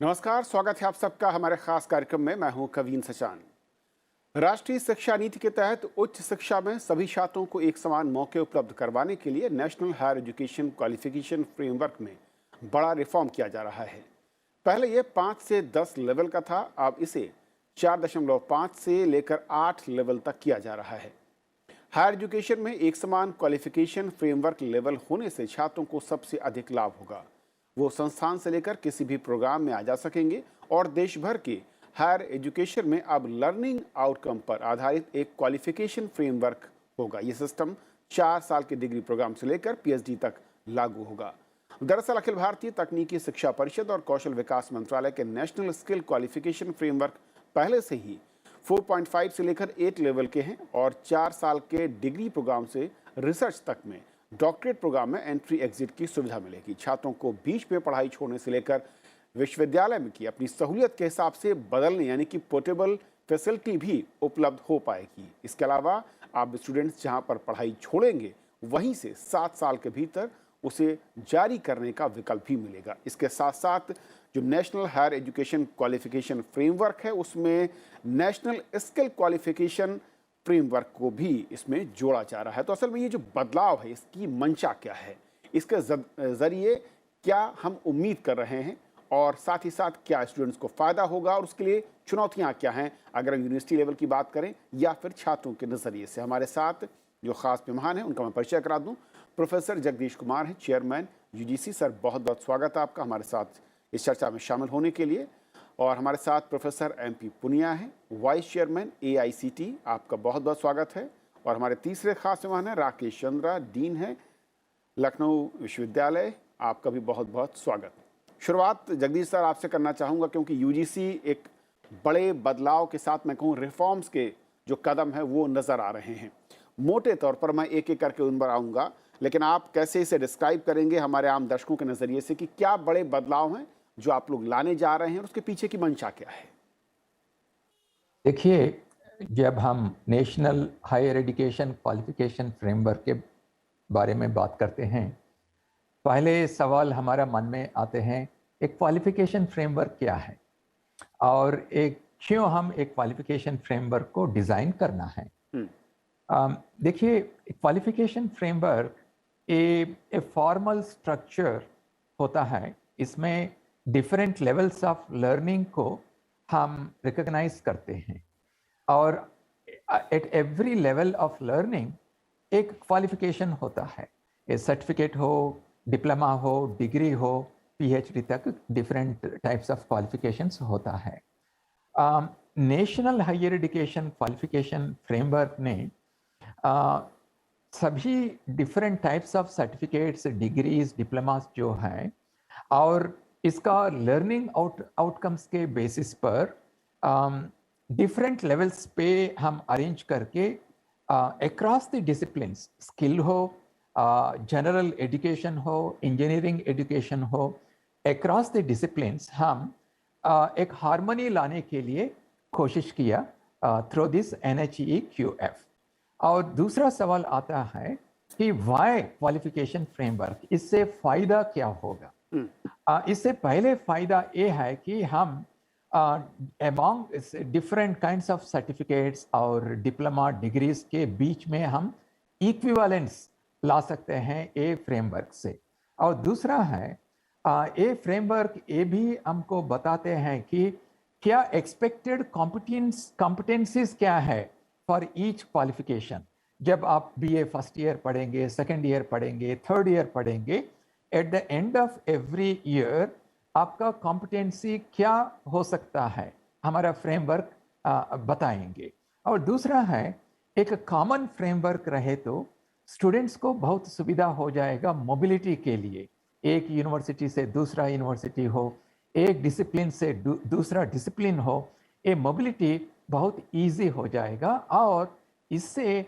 नमस्कार, स्वागत है आप सबका हमारे खास कार्यक्रम में। मैं हूं कवीन सचान। राष्ट्रीय शिक्षा नीति के तहत उच्च शिक्षा में सभी छात्रों को एक समान मौके उपलब्ध करवाने के लिए national higher education qualification framework में बड़ा रिफॉर्म किया जा रहा है। पहले ये 5 से 10 लेवल का था, अब इसे 4.5 से लेकर 8 लेवल तक किया जा रहा है। हायर एजुकेशन में एक समान क्वालिफिकेशन फ्रेमवर्क लेवल होने से छात्रों को सबसे अधिक लाभ होगा। वो संस्थान से लेकर किसी भी प्रोग्राम में आ जा सकेंगे और देश भर के हायर एजुकेशन में अब लर्निंग आउटकम पर आधारित एक क्वालिफिकेशन फ्रेमवर्क होगा। ये सिस्टम 4 साल के डिग्री प्रोग्राम से लेकर पीएचडी तक लागू होगा। दरअसल अखिल भारतीय तकनीकी शिक्षा परिषद और कौशल विकास मंत्रालय के नेशनल स्किल क्वालिफिकेशन फ्रेमवर्क पहले से ही 4.5 से लेकर 8 लेवल के हैं और 4 साल के डिग्री प्रोग्राम से रिसर्च तक में डॉक्टरेट प्रोग्राम में एंट्री एग्जिट की सुविधा मिलेगी। छात्रों को बीच में पढ़ाई छोड़ने से लेकर विश्वविद्यालय में की अपनी सहूलियत के हिसाब से बदलने यानी कि पोर्टेबल फैसिलिटी भी उपलब्ध हो पाएगी। इसके अलावा आप स्टूडेंट्स जहां पर पढ़ाई छोड़ेंगे वहीं से 7 साल के भीतर उसे जारी करने का विकल्प भी मिलेगा। इसके साथ साथ जो national higher education qualification framework है उसमें नेशनल स्किल क्वालिफिकेशन फ्रेमवर्क को भी इसमें जोड़ा जा रहा है। तो असल में ये जो बदलाव है इसकी मंशा क्या है, इसके जरिए क्या हम उम्मीद कर रहे हैं और साथ ही साथ क्या स्टूडेंट्स को फ़ायदा होगा और उसके लिए चुनौतियां क्या हैं, अगर हम यूनिवर्सिटी लेवल की बात करें या फिर छात्रों के नज़रिए से। हमारे साथ जो खास मेहमान हैं उनका मैं परिचय करा दूं। प्रोफेसर जगदीश कुमार हैं, चेयरमैन यूजीसी। सर, बहुत बहुत स्वागत है आपका हमारे साथ इस चर्चा में शामिल होने के लिए। और हमारे साथ प्रोफेसर MP पुनिया हैं, वाइस चेयरमैन AICT। आपका बहुत बहुत स्वागत है। और हमारे तीसरे खास मेहमान हैं राकेश चंद्रा, डीन हैं लखनऊ विश्वविद्यालय। आपका भी बहुत बहुत स्वागत। शुरुआत जगदीश सर आपसे करना चाहूँगा क्योंकि यूजीसी एक बड़े बदलाव के साथ, मैं कहूँ रिफॉर्म्स के जो कदम है वो नज़र आ रहे हैं। मोटे तौर पर मैं एक एक करके उन पर आऊँगा, लेकिन आप कैसे इसे डिस्क्राइब करेंगे हमारे आम दर्शकों के नज़रिए से कि क्या बड़े बदलाव हैं जो आप लोग लाने जा रहे हैं और उसके पीछे की मंशा क्या है? देखिए, जब हम national higher education qualification framework के बारे में बात करते हैं, पहले सवाल हमारा मन में आते हैं, एक क्वालिफिकेशन फ्रेमवर्क क्या है और एक क्यों हम एक क्वालिफिकेशन फ्रेमवर्क को डिज़ाइन करना है। देखिए, qualification framework a formal structure होता है। इसमें डिफरेंट लेवल्स ऑफ लर्निंग को हम रिकॉग्नाइज करते हैं और at every level of learning एक क्वालिफिकेशन होता है। ये सर्टिफिकेट हो, डिप्लोमा हो, डिग्री हो, PhD तक डिफरेंट टाइप्स ऑफ क्वालिफिकेशंस होता है। National higher education qualification framework ने सभी different types of certificates, degrees, diplomas जो हैं और इसका लर्निंग आउटकम्स के बेसिस पर डिफरेंट लेवल्स पे हम अरेंज करके अक्रॉस द डिसिप्लिन्स, स्किल हो, जनरल एजुकेशन हो, इंजीनियरिंग एजुकेशन हो, अक्रॉस द डिसिप्लिन्स हम एक हार्मनी लाने के लिए कोशिश किया थ्रू दिस NHEQF। और दूसरा सवाल आता है कि वाई क्वालिफिकेशन फ्रेमवर्क, इससे फ़ायदा क्या होगा। इससे पहले फ़ायदा ये है कि हम among different kinds of certificates और डिप्लोमा डिग्रीज के बीच में हम इक्विवेलेंस ला सकते हैं ए फ्रेमवर्क से। और दूसरा है ए फ्रेमवर्क ये भी हमको बताते हैं कि क्या एक्सपेक्टेड कॉम्पिटेंसीज क्या है फॉर ईच क्वालिफिकेशन। जब आप BA फर्स्ट ईयर पढ़ेंगे, सेकेंड ईयर पढ़ेंगे, थर्ड ईयर पढ़ेंगे, at the end of every year आपका कॉम्पिटेंसी क्या हो सकता है, हमारा फ्रेमवर्क बताएंगे। और दूसरा है, एक कॉमन फ्रेमवर्क रहे तो स्टूडेंट्स को बहुत सुविधा हो जाएगा मोबिलिटी के लिए। एक यूनिवर्सिटी से दूसरा यूनिवर्सिटी हो, एक डिसिप्लिन से दूसरा डिसिप्लिन हो, ये मोबिलिटी बहुत इजी हो जाएगा और इससे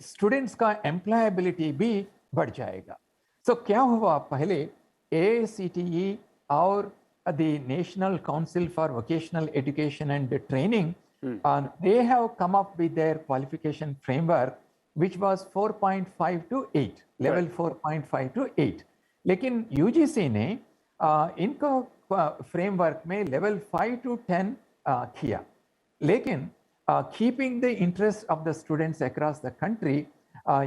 स्टूडेंट्स का एम्प्लॉयबिलिटी भी बढ़ जाएगा। सो क्या हुआ, पहले AICTE और the national council for vocational education and training, they have come up with their qualification framework which was 4.5 to 8, level 4.5 to 8। लेकिन UGC ने इनका फ्रेमवर्क में लेवल 5 to 10 किया, लेकिन keeping the interest of the students across the country,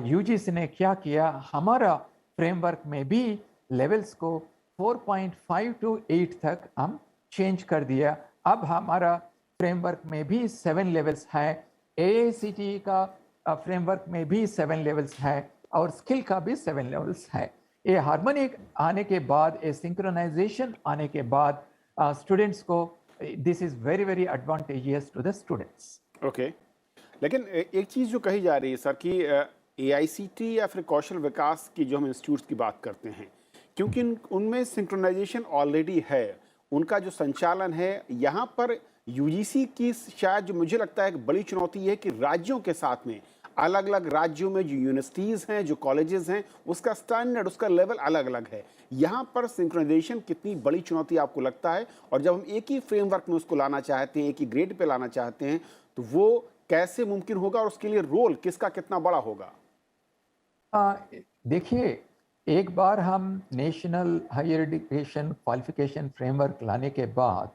UGC ने क्या किया, हमारा फ्रेमवर्क में भी लेवल्स को 4.5 to 8 तक हम चेंज कर दिया। अब हमारा फ्रेमवर्क में भी 7 लेवल्स है, एआईसीटी का फ्रेमवर्क में भी 7 लेवल्स है और स्किल का भी 7 लेवल्स है। ये हार्मनी आने के बाद, ये सिंक्रोनाइजेशन आने के बाद स्टूडेंट्स को this is very very advantageous to the students. Okay, लेकिन एक चीज़ जो कही जा रही है सर कि एआईसीटी या फिर कौशल विकास की जो हम इंस्टीट्यूट्स की बात करते हैं, क्योंकि उनमें सिंक्रोनाइजेशन ऑलरेडी है, उनका जो संचालन है, यहाँ पर यूजीसी की शायद जो मुझे लगता है एक बड़ी चुनौती है कि राज्यों के साथ में अलग अलग राज्यों में जो यूनिवर्सिटीज़ हैं, जो कॉलेजेस हैं, उसका स्टैंडर्ड, उसका लेवल अलग अलग है। यहाँ पर सिंक्रोनाइजेशन कितनी बड़ी चुनौती आपको लगता है, और जब हम एक ही फ्रेमवर्क में उसको लाना चाहते हैं, एक ही ग्रेड पे लाना चाहते हैं, तो वो कैसे मुमकिन होगा और उसके लिए रोल किसका कितना बड़ा होगा? देखिए, एक बार हम national higher education qualification framework लाने के बाद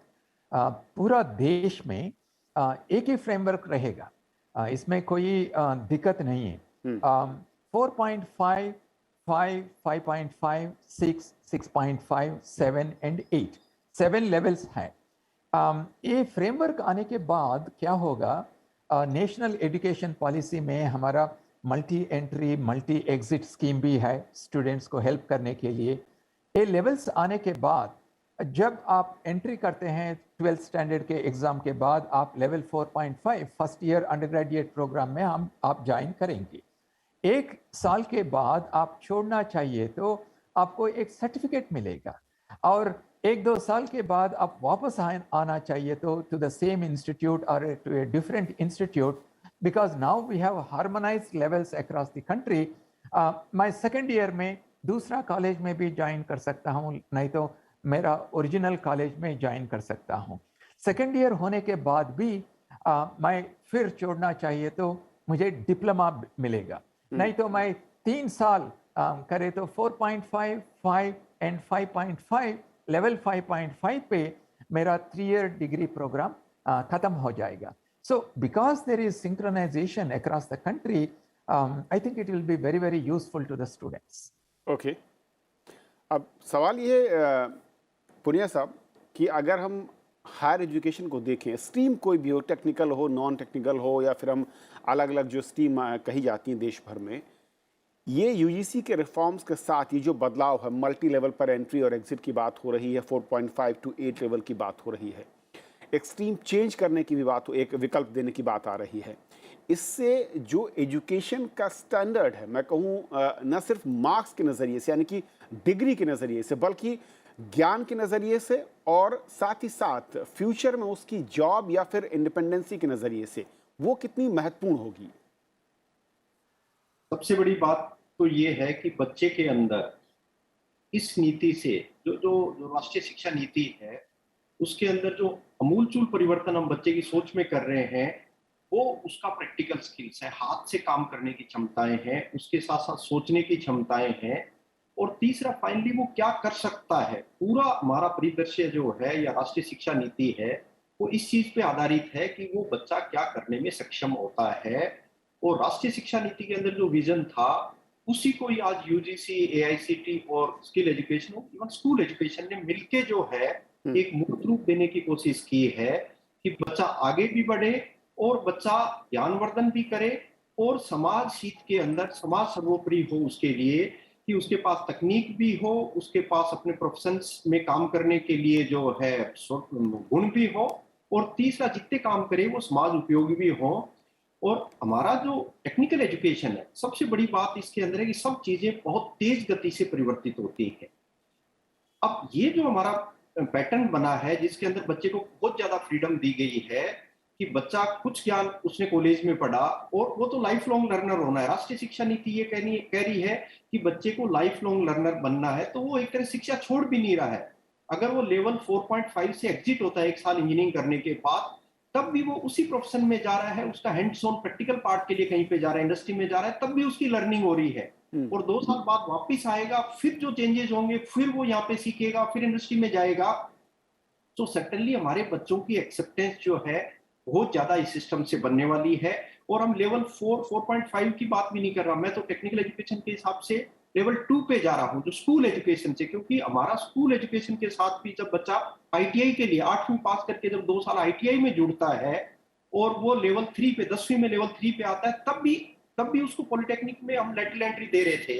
पूरा देश में एक ही फ्रेमवर्क रहेगा, इसमें कोई दिक्कत नहीं है। 4.5, 5, 5.5, 6, 6.5, 7 एंड 8 7 लेवल्स हैं। ये फ्रेमवर्क आने के बाद क्या होगा, नेशनल एजुकेशन पॉलिसी में हमारा multi entry multi exit scheme भी है स्टूडेंट्स को हेल्प करने के लिए। ये लेवल्स आने के बाद जब आप एंट्री करते हैं 12th स्टैंडर्ड के एग्ज़ाम के बाद, आप level 4.5 first year undergraduate program में आप ज्वाइन करेंगे। 1 साल के बाद आप छोड़ना चाहिए तो आपको एक सर्टिफिकेट मिलेगा, और 1-2 साल के बाद आप वापस आना चाहिए तो टू द सेम इंस्टीट्यूट और to a different institute, because now we have harmonized levels across the country. मैं सेकेंड ईयर में दूसरा कॉलेज में भी ज्वाइन कर सकता हूँ, नहीं तो मेरा ओरिजिनल कॉलेज में ज्वाइन कर सकता हूँ। सेकेंड ईयर होने के बाद भी मैं फिर छोड़ना चाहिए तो मुझे डिप्लोमा मिलेगा, नहीं तो मैं 3 साल करे तो 4.5, 5 एंड 5.5 लेवल 5.5 पे मेरा 3 ईयर डिग्री प्रोग्राम खत्म हो जाएगा। So because there is synchronization across the country, I think it will be very very useful to the students. Okay, अब सवाल ये पुनिया साहब कि अगर हम हायर एजुकेशन को देखें, स्ट्रीम कोई भी हो, टेक्निकल हो, नॉन टेक्निकल हो, या फिर हम अलग अलग जो स्ट्रीम कही जाती हैं देश भर में, ये यूजीसी के रिफॉर्म्स के साथ ये जो बदलाव है, मल्टी लेवल पर एंट्री और एग्जिट की बात हो रही है, 4.5 to 8 लेवल की बात हो रही है, एक्सट्रीम चेंज करने की भी बात हो, एक विकल्प देने की बात आ रही है। इससे जो एजुकेशन का स्टैंडर्ड है, मैं कहूँ न सिर्फ मार्क्स के नज़रिए से, यानी कि डिग्री के नज़रिए से, बल्कि ज्ञान के नज़रिए से, और साथ ही साथ फ्यूचर में उसकी जॉब या फिर इंडिपेंडेंसी के नज़रिए से, वो कितनी महत्वपूर्ण होगी? सबसे बड़ी बात तो ये है कि बच्चे के अंदर इस नीति से जो राष्ट्रीय शिक्षा नीति है, उसके अंदर जो अमूलचूल परिवर्तन हम बच्चे की सोच में कर रहे हैं, वो उसका प्रैक्टिकल स्किल्स है, हाथ से काम करने की क्षमताएं हैं, उसके साथ साथ सोचने की क्षमताएं हैं, और तीसरा फाइनली वो क्या कर सकता है। पूरा हमारा परिदृश्य जो है या राष्ट्रीय शिक्षा नीति है, वो इस चीज पे आधारित है कि वो बच्चा क्या करने में सक्षम होता है। और राष्ट्रीय शिक्षा नीति के अंदर जो विजन था, उसी को ही आज यूजीसी, एआईसीटी और स्किल एजुकेशन और इवन स्कूल एजुकेशन ने मिलके जो है एक मूर्त रूप देने की कोशिश की है कि बच्चा आगे भी बढ़े और बच्चा ज्ञानवर्धन भी करे, और समाज हित के अंदर समाज सर्वोपरि हो उसके लिए, कि उसके पास तकनीक भी हो, उसके पास अपने प्रोफेशंस में काम करने के लिए जो है गुण भी हो, और तीसरा जितने काम करे वो समाज उपयोगी भी हो। और हमारा जो टेक्निकल एजुकेशन है, सबसे बड़ी बात इसके अंदर है कि सब चीजें बहुत तेज गति से परिवर्तित होती है। अब ये जो हमारा पैटर्न बना है, जिसके अंदर बच्चे को बहुत ज्यादा फ्रीडम दी गई है कि बच्चा कुछ ज्ञान उसने कॉलेज में पढ़ा और वो तो लाइफ लॉन्ग लर्नर होना है। राष्ट्रीय शिक्षा नीति ये कह रही है कि बच्चे को लाइफ लॉन्ग लर्नर बनना है, तो वो एक तरह शिक्षा छोड़ भी नहीं रहा है। अगर वो लेवल 4.5 से एग्जिट होता है 1 साल इंजीनियरिंग करने के बाद, तब भी वो उसी प्रोफेशन में जा रहा है, उसका हैंड्स ऑन प्रैक्टिकल पार्ट के लिए कहीं पे जा रहा है, इंडस्ट्री में जा रहा है, तब भी उसकी लर्निंग हो रही है। और 2 साल बाद वापिस आएगा, फिर जो चेंजेस होंगे, फिर वो यहाँ पे सीखेगा, फिर इंडस्ट्री में जाएगा। तो सर्टेनली हमारे बच्चों की एक्सेप्टेंस जो है बहुत ज्यादा इस सिस्टम से बनने वाली है। और हम लेवल 4.5 की बात भी नहीं कर रहा, मैं तो टेक्निकल एजुकेशन के हिसाब से लेवल 2 पे जा रहा हूँ, जो स्कूल एजुकेशन से, क्योंकि हमारा स्कूल एजुकेशन के साथ भी जब बच्चा आईटीआई के लिए 8वीं पास करके जब 2 साल आईटीआई में जुड़ता है और वो लेवल 3 पे 10वीं में लेवल 3 पे आता है, तब भी उसको पॉलिटेक्निक में हम लेटरल एंट्री दे रहे थे।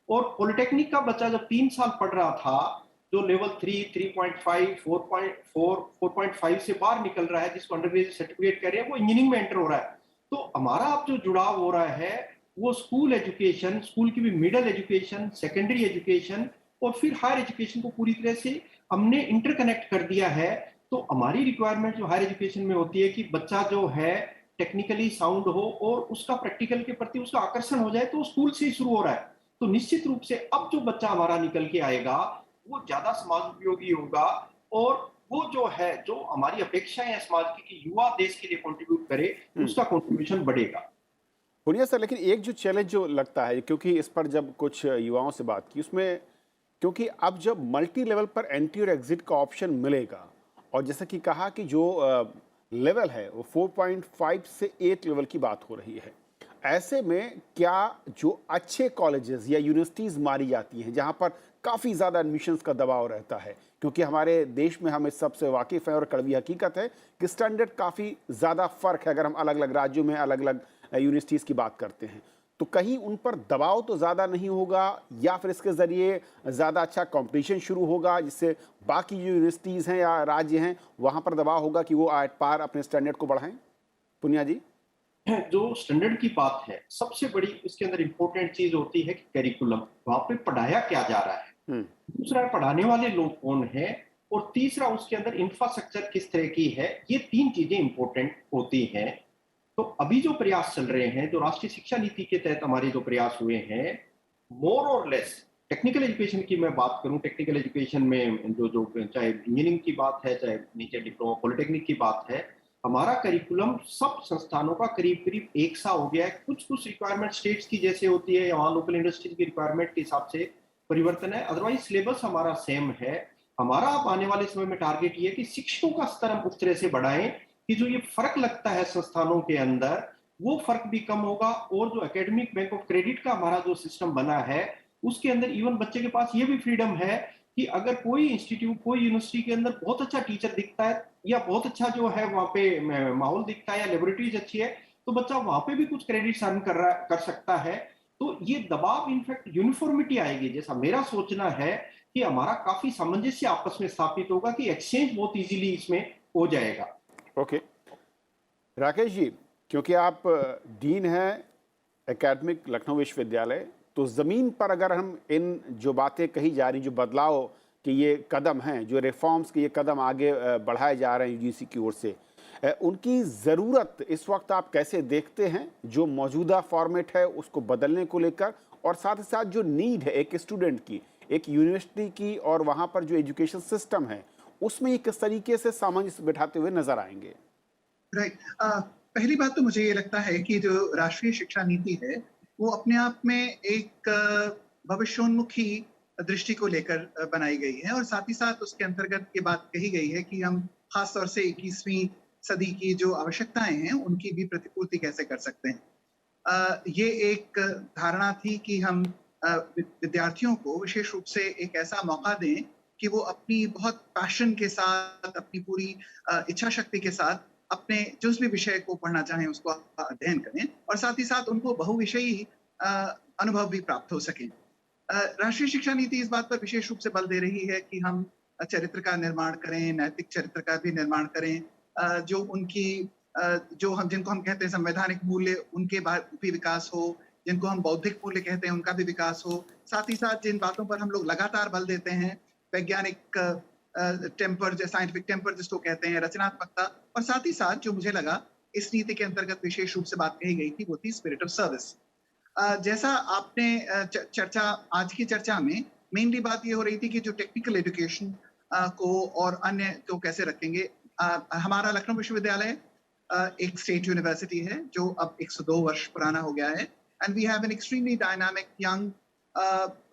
और पॉलिटेक्निक का बच्चा जब 3 साल पढ़ रहा था, जो लेवल 3, 3.5, 4.4, 4.5 से बाहर निकल रहा है, जिसको अंडर ग्रेजुएट सर्टिफिकेट कह रहे हैं, वो इंजीनियरिंग में एंटर हो रहा है। तो हमारा अब जो जुड़ाव हो रहा है वो स्कूल एजुकेशन, स्कूल की भी मिडिल एजुकेशन, सेकेंडरी एजुकेशन और फिर हायर एजुकेशन को पूरी तरह से हमने इंटरकनेक्ट कर दिया है। तो हमारी रिक्वायरमेंट जो हायर एजुकेशन में होती है कि बच्चा जो है टेक्निकली साउंड हो और उसका प्रैक्टिकल के प्रति उसका आकर्षण हो जाए, तो स्कूल से ही शुरू हो रहा है। तो निश्चित रूप से अब जो बच्चा हमारा निकल के आएगा वो ज्यादा समाज उपयोगी होगा और वो जो है, जो हमारी अपेक्षाएं है समाज की कि युवा देश के लिए कंट्रीब्यूट करे, उसका कंट्रीब्यूशन बढ़ेगा। पुनिया सर, लेकिन एक जो चैलेंज जो लगता है, क्योंकि इस पर जब कुछ युवाओं से बात की उसमें, क्योंकि अब जब मल्टी लेवल पर एंट्री और एग्जिट का ऑप्शन मिलेगा और जैसा कि कहा कि जो लेवल है वो 4.5 से 8 लेवल की बात हो रही है, ऐसे में क्या जो अच्छे कॉलेजेस या यूनिवर्सिटीज़ मारी जाती हैं जहां पर काफ़ी ज़्यादा एडमिशन्स का दबाव रहता है, क्योंकि हमारे देश में हम इस सबसे वाकिफ़ हैं और कड़वी हकीकत है कि स्टैंडर्ड काफ़ी ज़्यादा फ़र्क है अगर हम अलग अलग राज्यों में अलग अलग यूनिवर्सिटीज़ की बात करते हैं, तो कहीं उन पर दबाव तो ज़्यादा नहीं होगा या फिर इसके ज़रिए ज़्यादा अच्छा कंपटीशन शुरू होगा जिससे बाकी जो यूनिवर्सिटीज़ हैं या राज्य हैं वहाँ पर दबाव होगा कि वो एट पार अपने स्टैंडर्ड को बढ़ाएं? पुनिया जी। जो स्टैंडर्ड की बात है, सबसे बड़ी इसके अंदर इंपॉर्टेंट चीज होती है कि करिकुलम, वहां पे पढ़ाया क्या जा रहा है, दूसरा पढ़ाने वाले लोग कौन है और तीसरा उसके अंदर इंफ्रास्ट्रक्चर किस तरह की है। ये 3 चीजें इंपॉर्टेंट होती हैं। तो अभी जो प्रयास चल रहे हैं, जो राष्ट्रीय शिक्षा नीति के तहत हमारे जो प्रयास हुए हैं, मोर और लेस टेक्निकल एजुकेशन की मैं बात करूं, टेक्निकल एजुकेशन में जो चाहे इंजीनियरिंग की बात है, चाहे नीचे डिप्लोमा पॉलिटेक्निक की बात है, हमारा करिकुलम सब संस्थानों का करीब करीब एक सा हो गया है। कुछ कुछ रिक्वायरमेंट स्टेट्स की जैसे होती है या वहाँ लोकल इंडस्ट्रीज की रिक्वायरमेंट के हिसाब से परिवर्तन है, अदरवाइज सिलेबस हमारा सेम है। हमारा अब आने वाले समय में टारगेट ये है कि शिक्षकों का स्तर हम उस तरह से बढ़ाएं कि जो ये फर्क लगता है संस्थानों के अंदर, वो फर्क भी कम होगा। और जो एकेडमिक बैंक ऑफ क्रेडिट का हमारा जो सिस्टम बना है, उसके अंदर इवन बच्चे के पास ये भी फ्रीडम है कि अगर कोई इंस्टीट्यूट, कोई यूनिवर्सिटी के अंदर बहुत अच्छा टीचर दिखता है या बहुत अच्छा जो है वहां पे माहौल दिखता है या लेबोरेटरीज अच्छी है, तो बच्चा वहां पे भी कुछ क्रेडिट अर्न कर सकता है। तो ये दबाव, इनफैक्ट यूनिफॉर्मिटी आएगी, जैसा मेरा सोचना है कि हमारा काफी सामंजस्य आपस में स्थापित होगा कि एक्सचेंज बहुत इजीली इसमें हो जाएगा। ओके राकेश जी, क्योंकि आप डीन हैं एकेडमिक लखनऊ विश्वविद्यालय, तो ज़मीन पर अगर हम इन जो बातें कही जा रही, जो बदलाव के ये कदम हैं, जो रिफॉर्म्स के ये कदम आगे बढ़ाए जा रहे हैं यूजीसी की ओर से, उनकी ज़रूरत इस वक्त आप कैसे देखते हैं, जो मौजूदा फॉर्मेट है उसको बदलने को लेकर, और साथ ही साथ जो नीड है एक स्टूडेंट की, एक यूनिवर्सिटी की, और वहाँ पर जो एजुकेशन सिस्टम है उसमें ये किस तरीके से सामंजस्य बिठाते हुए नजर आएंगे? राइट। पहली बात तो मुझे ये लगता है कि जो राष्ट्रीय शिक्षा नीति है वो अपने आप में एक भविष्योन्मुखी दृष्टि को लेकर बनाई गई है, और साथ ही साथ उसके अंतर्गत ये बात कही गई है कि हम खासतौर से 21वीं सदी की जो आवश्यकताएं हैं उनकी भी प्रतिपूर्ति कैसे कर सकते हैं। ये एक धारणा थी कि हम विद्यार्थियों को विशेष रूप से एक ऐसा मौका दें कि वो अपनी बहुत पैशन के साथ, अपनी पूरी इच्छा शक्ति के साथ अपने जिस भी विषय को पढ़ना चाहें उसको अध्ययन करें, और साथ ही साथ उनको बहुविषयी अनुभव भी प्राप्त हो सके। राष्ट्रीय शिक्षा नीति इस बात पर विशेष रूप से बल दे रही है कि हम चरित्र का निर्माण करें, नैतिक चरित्र का भी निर्माण करें, जो उनकी जो हम जिनको हम कहते हैं संवैधानिक मूल्य, उनके भी विकास हो, जिनको हम बौद्धिक मूल्य कहते हैं उनका भी विकास हो। साथ ही साथ जिन बातों पर हम लोग लगातार बल देते हैं, वैज्ञानिक टेम्पर, साइंटिफिक टेम्पर जिसको कहते हैं, रचनात्मकता, और साथ ही साथ जो मुझे लगा इस नीति के अंतर्गत विशेष रूप से बात कही गई थी वो थी स्पिरिट ऑफ सर्विस। जैसा आपने चर्चा, आज की चर्चा में मेनली बात ये हो रही थी कि जो टेक्निकल एजुकेशन को और अन्य को कैसे रखेंगे। हमारा लखनऊ विश्वविद्यालय एक स्टेट यूनिवर्सिटी है जो अब 102 वर्ष पुराना हो गया है, and we have an extremely dynamic young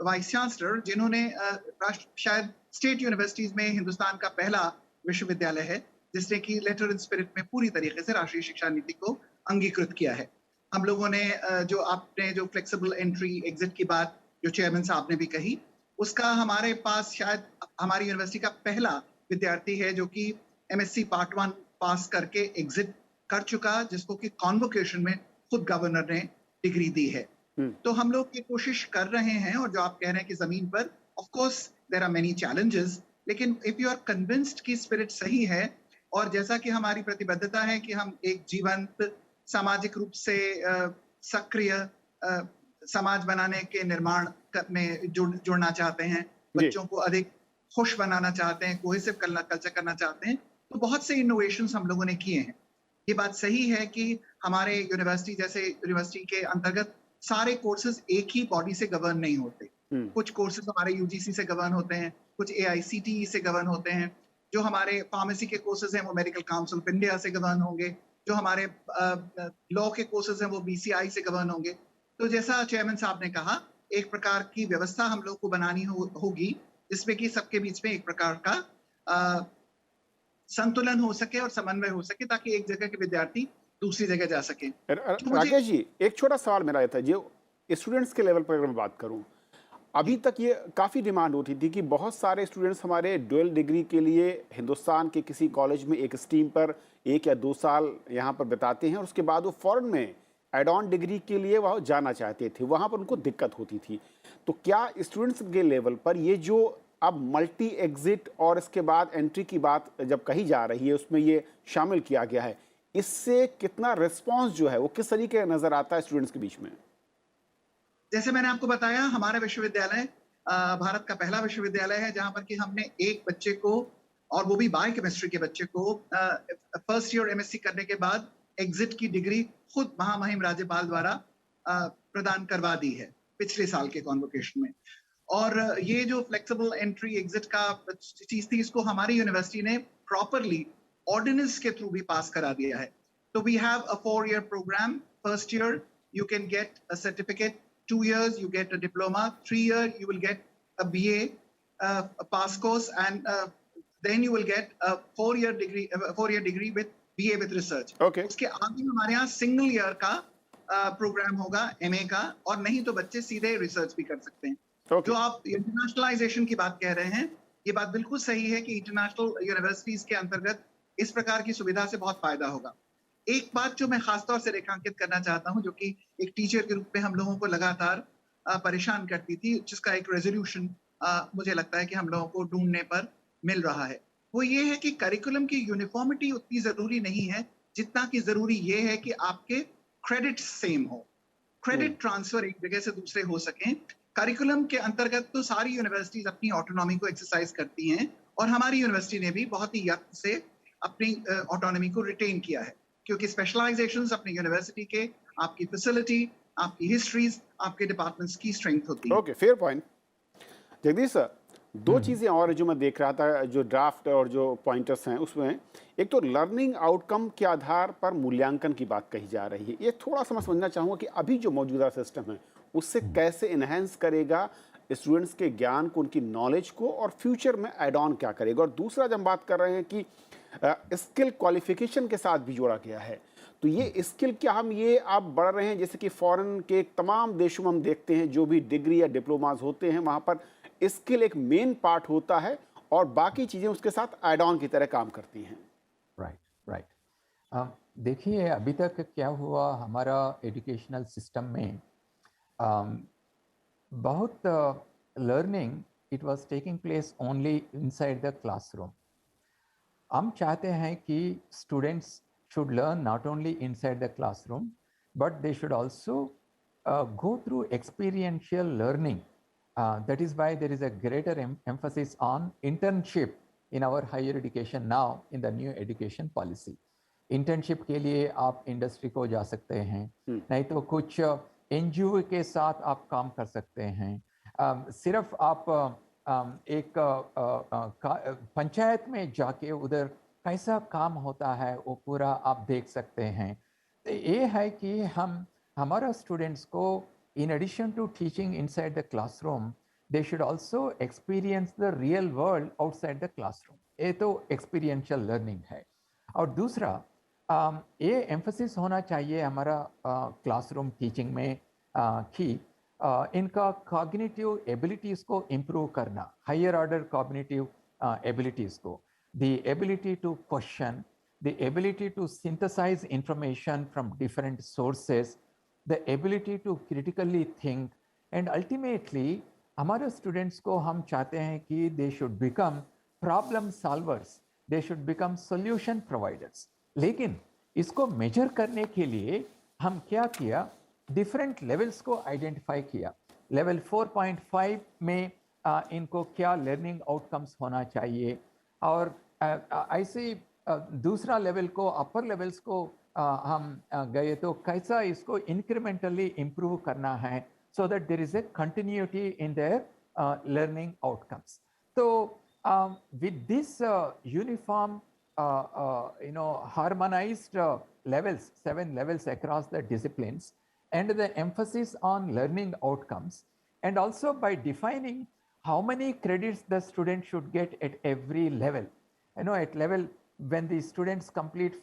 vice chancellor जिन्होंने शायद स्टेट यूनिवर्सिटीज में हिंदुस्तान का पहला विश्वविद्यालय है जिसने कि लेटर इन स्पिरिट में पूरी तरीके से राष्ट्रीय शिक्षा नीति को अंगीकृत किया है। हम लोगों ने जो आपने जो फ्लेक्सिबल एंट्री एग्जिट की बात जो चेयरमैन साहब ने भी कही, उसका हमारे पास शायद हमारी यूनिवर्सिटी का पहला विद्यार्थी है जो कि MSc पार्ट 1 पास करके एग्जिट कर चुका, जिसको कि कॉन्वोकेशन में खुद गवर्नर ने डिग्री दी है। तो हम लोग ये कोशिश कर रहे हैं, और जो आप कह रहे हैं कि जमीन पर of course there are many challenges, लेकिन इफ यू आर कन्विंस्ड कि स्पिरिट सही है, और जैसा कि हमारी प्रतिबद्धता है कि हम एक जीवंत सामाजिक रूप से सक्रिय समाज बनाने के निर्माण में जुड़ना चाहते हैं, बच्चों को अधिक खुश बनाना चाहते हैं, कोहेसिव कल्चर करना चाहते हैं, तो बहुत से इनोवेशंस हम लोगों ने किए हैं। ये बात सही है कि हमारे यूनिवर्सिटी जैसे यूनिवर्सिटी के अंतर्गत सारे कोर्सेज एक ही बॉडी से गवर्न नहीं होते। कुछ कोर्सेज हमारे UGC से गवर्न होते हैं, कुछ AICTE से गवर्न होते हैं। जो हमारे फार्मेसी के कोर्सेज हैं वो मेडिकल काउंसिल ऑफ इंडिया से गवर्न होंगे। जो हमारे लॉ के कोर्सेज हैं वो BCI से गवर्न होंगे। तो जैसा चेयरमैन साहब ने कहा, एक प्रकार की व्यवस्था हम लोग को बनानी होगी जिसमें कि सबके बीच में एक प्रकार का संतुलन हो सके और समन्वय हो सके, ताकि एक जगह के विद्यार्थी दूसरी जगह जा सके। राकेश जी, एक छोटा सवाल मेरा ये था, जो स्टूडेंट्स के लेवल पर अगर मैं बात करूं, अभी तक ये काफ़ी डिमांड होती थी कि बहुत सारे स्टूडेंट्स हमारे डुअल डिग्री के लिए हिंदुस्तान के किसी कॉलेज में एक स्ट्रीम पर 1 या 2 साल यहाँ पर बिताते हैं और उसके बाद वो फॉरेन में एड ऑन डिग्री के लिए वहाँ जाना चाहते थे, वहाँ पर उनको दिक्कत होती थी। तो क्या स्टूडेंट्स के लेवल पर ये जो अब मल्टी एग्जिट और इसके बाद एंट्री की बात जब कही जा रही है, उसमें ये शामिल किया गया है, इससे कितना रिस्पांस जो है वो किस तरीके का नजर आता है स्टूडेंट्स के बीच में? जैसे मैंने आपको बताया, हमारा विश्वविद्यालय भारत का पहला विश्वविद्यालय है जहां पर कि हमने एक बच्चे को, और वो भी बायोकेमिस्ट्री के बच्चे को, फर्स्ट ईयर MSc करने के बाद एग्जिट की डिग्री खुद महामहिम राज्यपाल द्वारा प्रदान करवा दी है पिछले साल के कॉन्वोकेशन में। और ये जो फ्लेक्सिबल एंट्री एग्जिट का चीज थी, इसको हमारी यूनिवर्सिटी ने प्रॉपरली ऑर्डिनेंस के थ्रू भी पास करा दिया है। तो we have a 4-year program. First year you can get a certificate, 2 years you get a diploma, 3 year you will get a BA, a pass course, and then you will get a 4-year degree with BA with research. Okay. उसके आगे हमारे यहाँ single year का programme होगा MA का, और नहीं तो बच्चे सीधे रिसर्च भी कर सकते हैं। Okay. जो आप इंटरनेशनलाइजेशन की बात कह रहे हैं, ये बात बिल्कुल सही है कि इंटरनेशनल यूनिवर्सिटीज के अंतर्गत इस प्रकार की सुविधा से बहुत फायदा होगा। एक बात जो मैं खासतौर से रेखांकित करना चाहता हूं, जो कि एक टीचर के रूप में हम लोगों को लगातार परेशान करती थी, जिसका एक रेजोल्यूशन मुझे लगता है कि हम लोगों को ढूंढने पर मिल रहा है, वो ये है कि करिकुलम की यूनिफॉर्मिटी उतनी जरूरी नहीं है जितना कि जरूरी ये है कि आपके क्रेडिट सेम हो, क्रेडिट ट्रांसफर एक जगह से दूसरे हो सकें। करिकुलम के अंतर्गत तो सारी यूनिवर्सिटीज अपनी ऑटोनॉमी को एक्सरसाइज करती हैं, और हमारी यूनिवर्सिटी ने भी बहुत ही यत्न से अपनी ऑटोनॉमी को रिटेन किया है, क्योंकि स्पेशलाइजेशंस अपनी यूनिवर्सिटी के, आपकी फैसिलिटी, आपकी हिस्ट्रीज, आपके डिपार्टमेंट्स की स्ट्रेंथ होती है। Okay, fair point. Jagdish sir, 2 चीज़ें और जो मैं देख रहा था, जो ड्राफ्ट और जो पॉइंटर्स हैं उसमें, एक तो लर्निंग आउटकम के आधार पर मूल्यांकन की बात कही जा रही है। ये थोड़ा सा मैं समझना चाहूँगा कि अभी जो मौजूदा सिस्टम है उससे कैसे इन्हेंस करेगा स्टूडेंट्स के ज्ञान को, उनकी नॉलेज को, और फ्यूचर में एड ऑन क्या करेगा। और दूसरा, जब हम बात कर रहे हैं कि स्किल क्वालिफिकेशन के साथ भी जोड़ा गया है, तो ये स्किल क्या हम ये आप बढ़ रहे हैं, जैसे कि फॉरेन के तमाम देशों में हम देखते हैं जो भी डिग्री या डिप्लोमाज होते हैं वहाँ पर स्किल एक मेन पार्ट होता है और बाकी चीज़ें उसके साथ एड ऑन की तरह काम करती हैं। राइट। देखिए, अभी तक क्या हुआ हमारा एजुकेशनल सिस्टम में, बहुत learning it was taking place only inside the classroom. हम चाहते हैं कि students should learn not only inside the classroom, but they should also go through experiential learning. That is why there is a greater emphasis on internship in our higher education now in the new education policy. Internship के लिए आप industry को जा सकते हैं, नहीं तो कुछ NGO के साथ आप काम कर सकते हैं। सिर्फ आप एक पंचायत में जाके उधर कैसा काम होता है वो पूरा आप देख सकते हैं। तो ये है कि हम हमारा स्टूडेंट्स को in addition to teaching inside the classroom, they should also experience the real world outside the classroom. ये तो एक्सपीरियंशियल लर्निंग है। और दूसरा ये एम्फसिस होना चाहिए हमारा क्लासरूम टीचिंग में कि इनका कॉग्निटिव एबिलिटीज़ को इम्प्रूव करना, हायर ऑर्डर कॉग्निटिव एबिलिटीज़ को, the ability to question, the ability to synthesize information from different sources, the ability to critically think, and ultimately हमारे students को हम चाहते हैं कि they should become problem solvers, they should become solution providers। लेकिन इसको measure करने के लिए हम क्या किया, different levels को identify किया। level 4.5 में इनको क्या learning outcomes होना चाहिए, और ऐसे दूसरा लेवल को, अपर लेवल्स को हम गए तो कैसा इसको इंक्रीमेंटली इम्प्रूव करना है, so that there is a continuity in their learning outcomes. तो with this uniform harmonized levels, 7 levels across the disciplines, and the emphasis on learning outcomes, and also by defining how many credits the student should get at every level. At level, when the students complete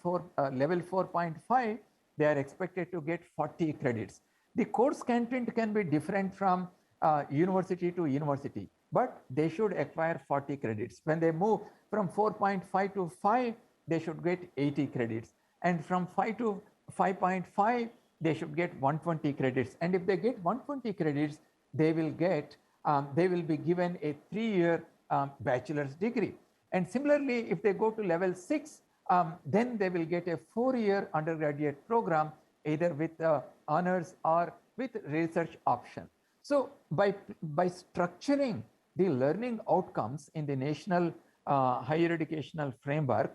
level 4.5, they are expected to get 40 credits. The course content can be different from university to university, but they should acquire 40 credits. When they move from 4.5 to 5, they should get 80 credits. And from 5 to 5.5, they should get 120 credits. And if they get 120 credits, they will be given a 3-year bachelor's degree. And similarly, if they go to level 6, then they will get a 4-year undergraduate program, either with honors or with research option. So by structuring the learning outcomes in the national higher educational framework,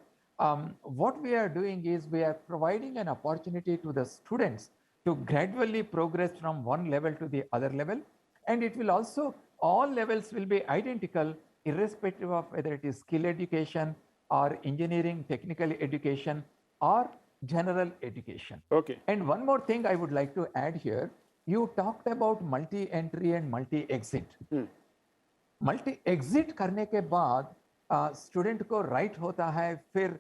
what we are doing is we are providing an opportunity to the students to gradually progress from one level to the other level. And it will also, all levels will be identical, irrespective of whether it is skill education or engineering, technical education, or general education. Okay. And one more thing I would like to add here, you talked about multi-entry and multi-exit. Multi-exit करने के बाद student को right होता है फिर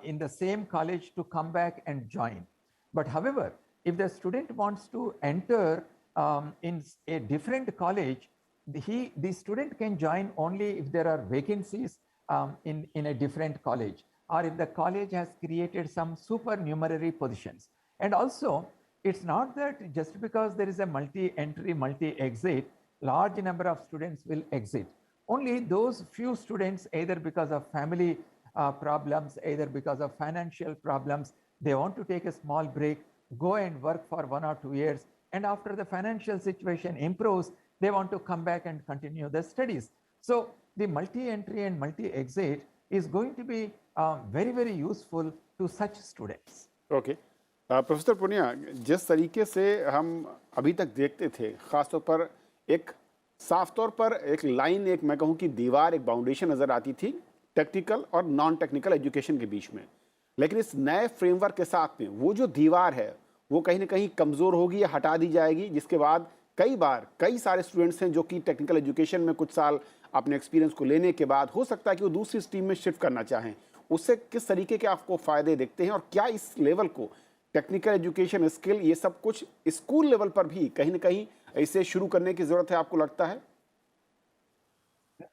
in the same college to come back and join. But however, if the student wants to enter in a different college, the student can join only if there are vacancies in a different college, or if the college has created some supernumerary positions. And also, it's not that just because there is a multi-entry, multi-exit, large number of students will exit. Only those few students, either because of family problems, either because of financial problems, they want to take a small break, go and work for 1 or 2 years, and after the financial situation improves, they want to come back and continue their studies. So the multi-entry and multi-exit is going to be very, very useful to such students. Okay. Professor Punia, जिस तरीके से हम अभी तक देखते थे, ख़ासतौर पर एक साफ तौर पर एक लाइन, एक मैं कहूँ कि दीवार, एक बाउंडेशन नज़र आती थी टेक्निकल और नॉन टेक्निकल एजुकेशन के बीच में, लेकिन इस नए फ्रेमवर्क के साथ में वो जो दीवार है वो कहीं ना कहीं कमज़ोर होगी या हटा दी जाएगी, जिसके बाद कई सारे स्टूडेंट्स हैं जो कि टेक्निकल एजुकेशन में कुछ साल अपने एक्सपीरियंस को लेने के बाद हो सकता है कि वो दूसरी स्ट्रीम में शिफ्ट करना चाहें। उससे किस तरीके के आपको फ़ायदे देखते हैं, और क्या इस लेवल को टेक्निकल एजुकेशन, स्किल, ये सब कुछ स्कूल लेवल पर भी कहीं ना कहीं ऐसे शुरू करने की ज़रूरत है, आपको लगता है?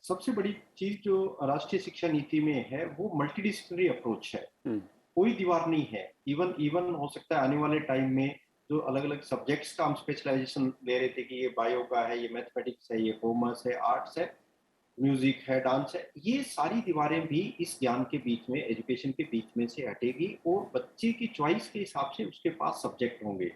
सबसे बड़ी चीज जो राष्ट्रीय शिक्षा नीति में है वो मल्टीडिसिप्लिनरी अप्रोच है। कोई दीवार नहीं है। इवन हो सकता है आने वाले टाइम में जो अलग अलग सब्जेक्ट्स का हम स्पेशलाइजेशन ले रहे थे कि ये बायो का है, ये मैथमेटिक्स है, ये कॉमर्स है, आर्ट्स है, म्यूजिक है, डांस है, ये सारी दीवारें भी इस ज्ञान के बीच में, एजुकेशन के बीच में से हटेगी और बच्चे की चॉइस के हिसाब से उसके पास सब्जेक्ट होंगे।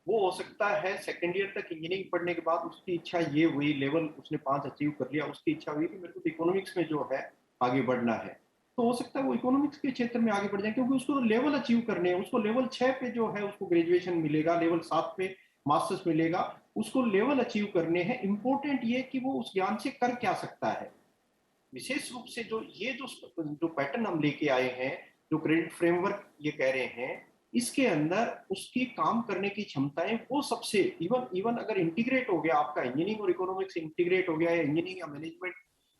वो हो सकता है सेकेंड ईयर तक इंजीनियरिंग पढ़ने के बाद उसकी इच्छा ये हुई, लेवल उसने 5 अचीव कर लिया, उसकी इच्छा हुई कि मेरे को इकोनॉमिक्स में जो है आगे बढ़ना है, तो हो सकता है वो इकोनॉमिक्स के क्षेत्र में आगे बढ़ जाए, क्योंकि उसको लेवल अचीव करने हैं। उसको लेवल 6 पे जो है उसको ग्रेजुएशन मिलेगा, लेवल 7 पे मास्टर्स मिलेगा, उसको लेवल अचीव करने हैं। इंपॉर्टेंट ये कि वो उस ज्ञान से कर क्या सकता है। विशेष रूप से जो पैटर्न हम लेके आए हैं, जो क्रेडिट फ्रेमवर्क ये कह रहे हैं, इसके अंदर उसकी काम करने की क्षमताएं वो सबसे इवन अगर इंटीग्रेट हो गया, आपका इंजीनियरिंग और इकोनॉमिक्स इंटीग्रेट हो गया, या इंजीनियरिंग या मैनेजमेंट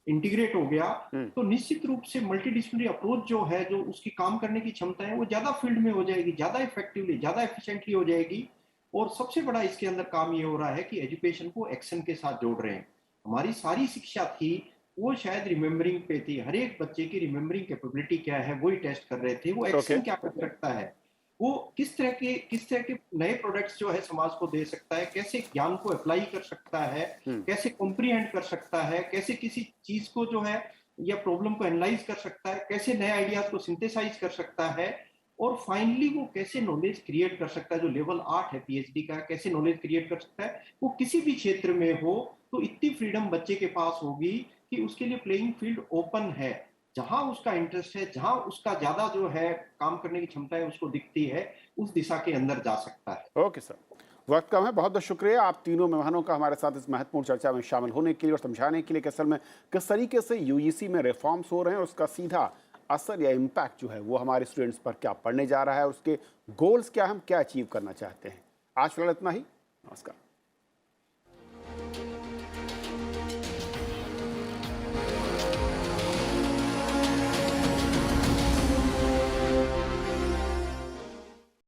इंटीग्रेट हो गया तो निश्चित रूप से मल्टीडिसिप्लिनरी अप्रोच जो है, जो उसकी काम करने की क्षमता है, वो ज्यादा फील्ड में हो जाएगी, ज्यादा इफेक्टिवली, ज्यादा एफिशिएंटली हो जाएगी। और सबसे बड़ा इसके अंदर काम ये हो रहा है कि एजुकेशन को एक्शन के साथ जोड़ रहे हैं। हमारी सारी शिक्षा थी वो शायद रिमेम्बरिंग पे थी, हर एक बच्चे की रिमेम्बरिंग कैपेबिलिटी क्या है वही टेस्ट कर रहे थे, वो एक्शन क्या कर सकता है, वो किस तरह के नए प्रोडक्ट्स जो है समाज को दे सकता है, कैसे ज्ञान को अप्लाई कर सकता है, कैसे कॉम्प्रीहेंड कर सकता है, कैसे किसी चीज को जो है या प्रॉब्लम को एनालाइज कर सकता है, कैसे नए आइडियाज को सिंथेसाइज कर सकता है, और फाइनली वो कैसे नॉलेज क्रिएट कर सकता है। जो लेवल 8 है पीएचडी का, कैसे नॉलेज क्रिएट कर सकता है, वो किसी भी क्षेत्र में हो तो इतनी फ्रीडम बच्चे के पास होगी कि उसके लिए प्लेइंग फील्ड ओपन है। जहां उसका इंटरेस्ट है, जहां उसका ज्यादा जो है काम करने की क्षमता है उसको दिखती है, उस दिशा के अंदर जा सकता है। ओके सर, वक्त कम है, बहुत बहुत शुक्रिया आप तीनों मेहमानों का हमारे साथ इस महत्वपूर्ण चर्चा में शामिल होने के लिए और समझाने के लिए कि असल में किस तरीके से यूजीसी में रिफॉर्म्स हो रहे हैं और उसका सीधा असर या इम्पैक्ट जो है वो हमारे स्टूडेंट्स पर क्या पड़ने जा रहा है, उसके गोल्स क्या, हम क्या अचीव करना चाहते हैं। आज फिलहाल इतना ही, नमस्कार।